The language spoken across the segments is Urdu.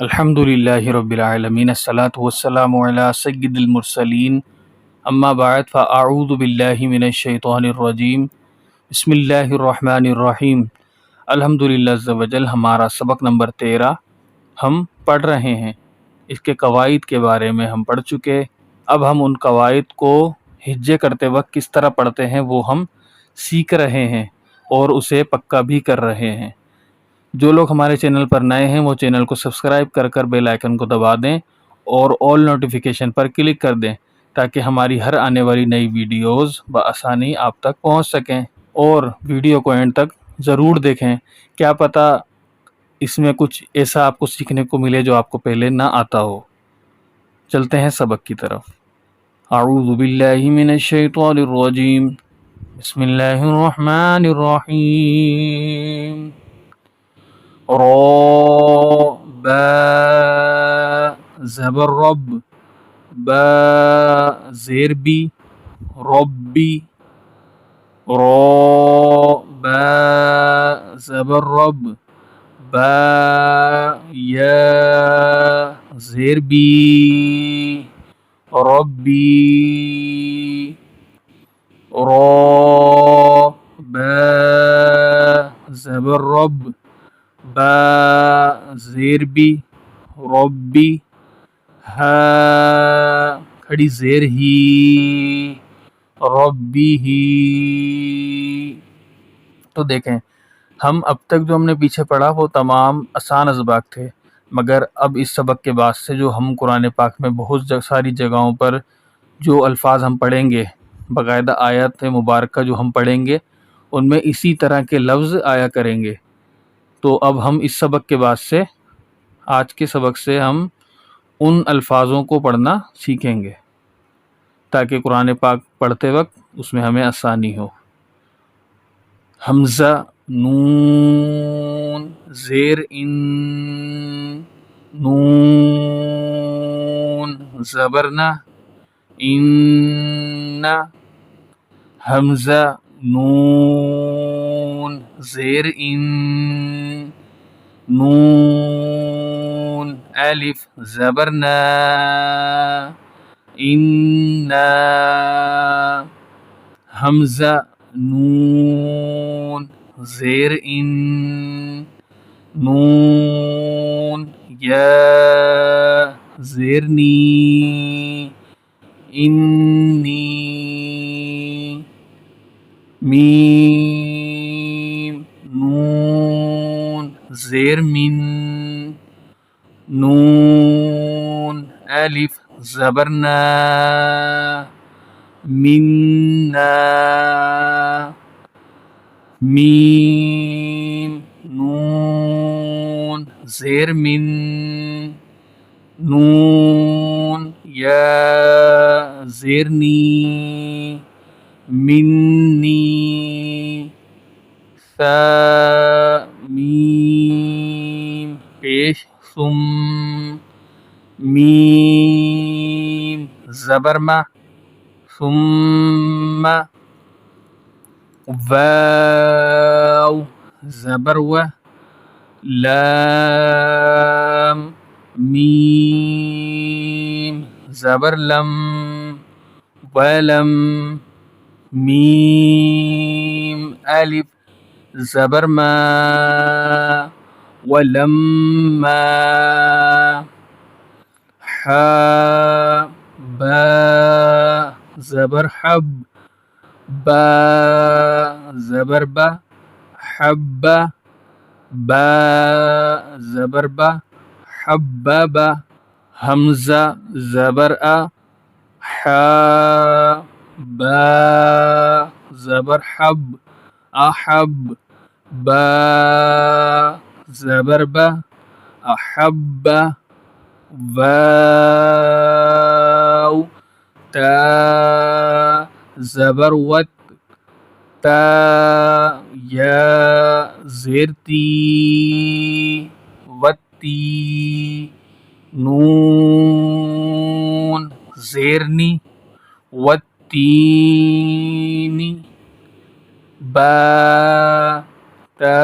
الحمدللہ رب العالمین الصلاۃ والسلام علی سید المرسلین اما بعد فاعوذ باللہ من الشیطان الرجیم بسم اللہ الرحمن الرحیم الحمدللہ عز وجل۔ ہمارا سبق نمبر 13 ہم پڑھ رہے ہیں۔ اس کے قواعد کے بارے میں ہم پڑھ چکے۔ اب ہم ان قواعد کو ہجے کرتے وقت کس طرح پڑھتے ہیں وہ ہم سیکھ رہے ہیں اور اسے پکا بھی کر رہے ہیں۔ جو لوگ ہمارے چینل پر نئے ہیں وہ چینل کو سبسکرائب کر بیل آئیکن کو دبا دیں اور آل نوٹیفیکیشن پر کلک کر دیں تاکہ ہماری ہر آنے والی نئی ویڈیوز بآسانی آپ تک پہنچ سکیں، اور ویڈیو کو اینڈ تک ضرور دیکھیں، کیا پتہ اس میں کچھ ایسا آپ کو سیکھنے کو ملے جو آپ کو پہلے نہ آتا ہو۔ چلتے ہیں سبق کی طرف۔ اعوذ باللہ من الشیطان الرجیم، بسم اللہ الرحمن الرحیم۔ را با زبر رب، با زیر بی، ربی، را با زبر رب، با یا زیر بی، ربی، را با زبر رب، با زیر بی، ربی، ہا کھڑی زیر ہی، ربی ہی۔ تو دیکھیں، ہم اب تک جو ہم نے پیچھے پڑھا وہ تمام آسان اسباق تھے، مگر اب اس سبق کے بعد سے جو ہم قرآن پاک میں بہت ساری جگہوں پر جو الفاظ ہم پڑھیں گے، باقاعدہ آیت مبارکہ جو ہم پڑھیں گے ان میں اسی طرح کے لفظ آیا کریں گے۔ تو اب ہم اس سبق کے بعد سے، آج کے سبق سے ہم ان الفاظوں کو پڑھنا سیکھیں گے تاکہ قرآن پاک پڑھتے وقت اس میں ہمیں آسانی ہو۔ حمزہ، نون، زیر ان، نون، زبرنا، ان، حمزہ، نون، زیر ان، نون، الف، زبرنا، انا، حمزہ، نون، زیر ان، نون، یا زیر نی، انی، میم، نون، زیر من، نون، الف، زبرنا، منا، میم، نون، زیر من، نون، یا زیر نی، منی، ثا، میم، پیش، ثم، میم، زبرما، ثم، واو، زبر و، لام، میم، زبر لم، ولم، میم، الف، زبر ما، ولما، حا، با، زبر حب، با، زبر با، حب، با، زبر با، حبب، حمزہ، زبر ا، حا، با، زبر حب، احب، با، زبر با، احب، واو، تا، زبر وت، تا، یا زیر تی، وتی، نون، زیرنی، والتینی، با، تا،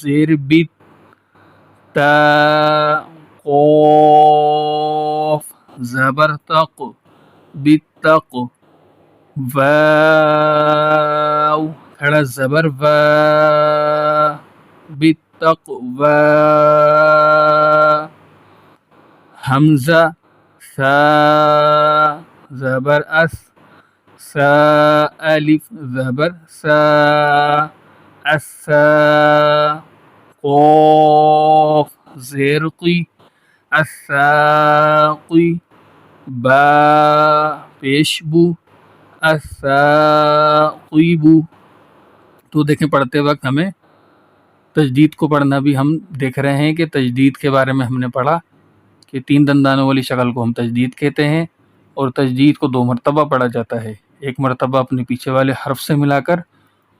زیر بت، تا قاف زبر تق بالتق واو کھڑا زبر وا بالتقوی حمزہ ثا زبر اس سا الف زبر سا السا قاف زیر قی الساقی با پیش بو الساقب. تو دیکھیں پڑھتے وقت ہمیں تجدید کو پڑھنا بھی ہم دیکھ رہے ہیں کہ تجدید کے بارے میں ہم نے پڑھا کہ 3 دندانوں والی شکل کو ہم تجدید کہتے ہیں اور تجدید کو 2 مرتبہ پڑھا جاتا ہے، ایک مرتبہ اپنے پیچھے والے حرف سے ملا کر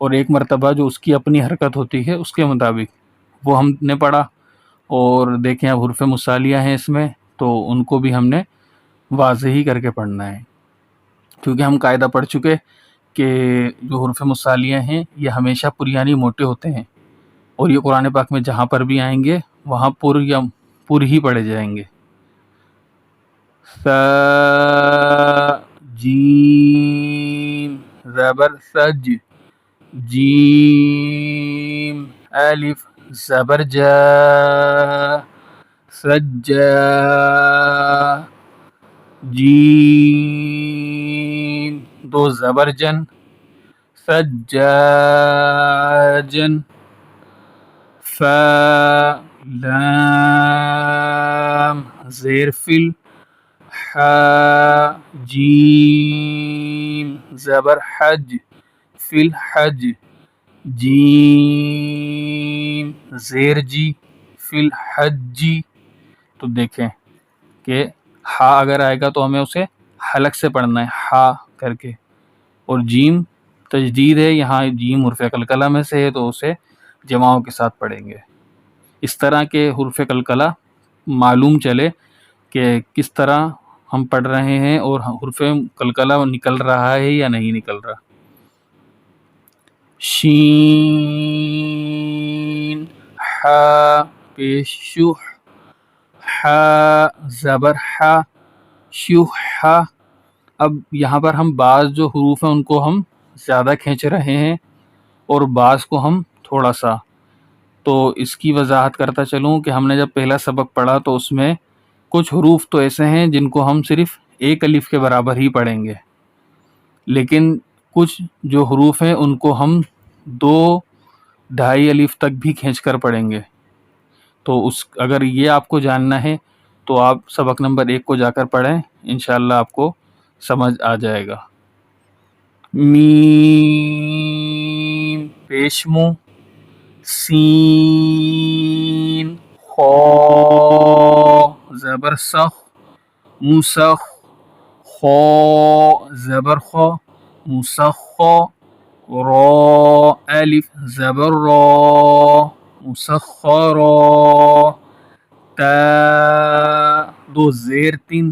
اور ایک مرتبہ جو اس کی اپنی حرکت ہوتی ہے اس کے مطابق، وہ ہم نے پڑھا. اور دیکھیں اب حروف مصالیہ ہیں اس میں تو ان کو بھی ہم نے واضح ہی کر کے پڑھنا ہے، کیونکہ ہم قاعدہ پڑھ چکے کہ جو حروف مصالیہ ہیں یہ ہمیشہ پر یعنی موٹے ہوتے ہیں اور یہ قرآن پاک میں جہاں پر بھی آئیں گے وہاں پر یا پر ہی پڑھے جائیں گے. سا جیم زبر سج جیم الف زبر جا سجا جیم 2 زبر جن سجاجن فا لام زیر فل حا جیم زبر حج فی الحج جیم زیر جی فی الحجی. تو دیکھیں کہ ہا اگر آئے گا تو ہمیں اسے حلق سے پڑھنا ہے ہا کر کے، اور جیم تجدید ہے، یہاں جیم حرف قلقلہ میں سے ہے تو اسے جماؤں کے ساتھ پڑھیں گے. اس طرح کے حرف قلقلہ معلوم چلے کہ کس طرح ہم پڑھ رہے ہیں اور حرف قلقلہ نکل رہا ہے یا نہیں نکل رہا. شین حا پیش شح حا زبر حا شح. اب یہاں پر ہم بعض جو حروف ہیں ان کو ہم زیادہ کھینچ رہے ہیں اور بعض کو ہم تھوڑا سا، تو اس کی وضاحت کرتا چلوں کہ ہم نے جب پہلا سبق پڑھا تو اس میں کچھ حروف تو ایسے ہیں جن کو ہم صرف 1 الف کے برابر ہی پڑھیں گے، لیکن کچھ جو حروف ہیں ان کو ہم 2-2.5 الف تک بھی کھینچ کر پڑھیں گے. تو اگر یہ آپ کو جاننا ہے تو آپ سبق نمبر 1 کو جا کر پڑھیں، انشاءاللہ آپ کو سمجھ آ جائے گا. میم پیشمو سین خا زبر سخ مسخ خا زبر خا مسخا را الف زبر را مسخرا تا 2 زیر 3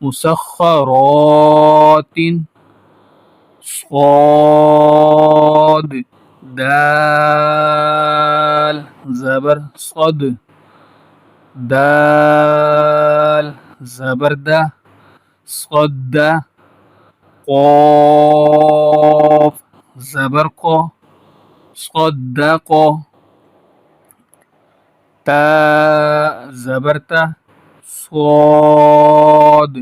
مسخرات صاد دال زبر صد دال زبر دا صد قاف زبر قا صدق تا زبر تا صاد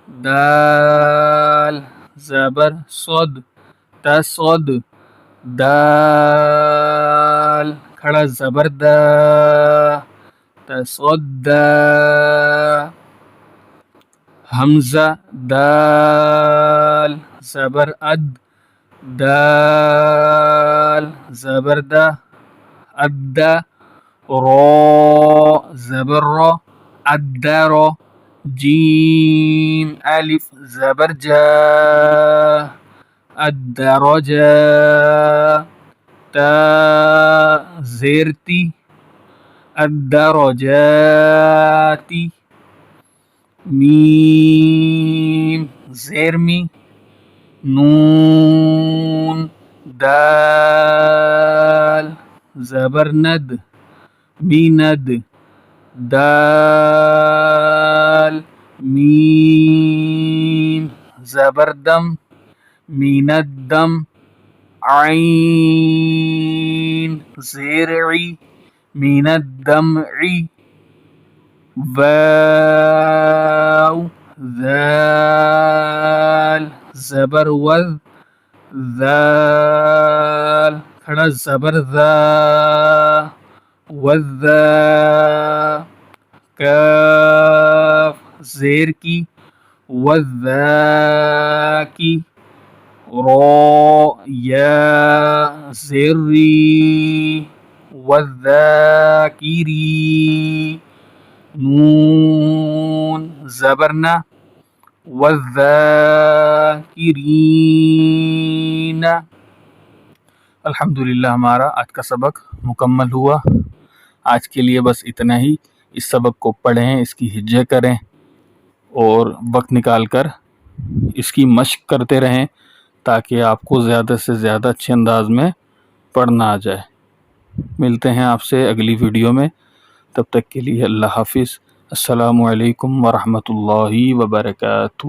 دال زبر صد تصد دال کھڑا زبر دا تصدى حمزہ دال زبر اد دال زبر دا ادا را زبر را ادر جیم الف زبر جا الدرجا تا زیرتی الدرجات میم زیرمی نون دال زبر ند بیند دال میم زبردم مین الدم عین زیرعی مین الدمعی واو ذال زبر وذ ذال کھڑا زبر ذا وذا کاف زیر کی وذاکی را یا زری والذاکری نون زبرنا والذاکرین. الحمدللہ ہمارا آج کا سبق مکمل ہوا. آج کے لیے بس اتنا ہی. اس سبق کو پڑھیں، اس کی ہجے کریں اور وقت نکال کر اس کی مشق کرتے رہیں تاکہ آپ کو زیادہ سے زیادہ اچھے انداز میں پڑھنا آ جائے. ملتے ہیں آپ سے اگلی ویڈیو میں. تب تک کے لیے اللہ حافظ. السلام علیکم ورحمۃ اللہ وبرکاتہ.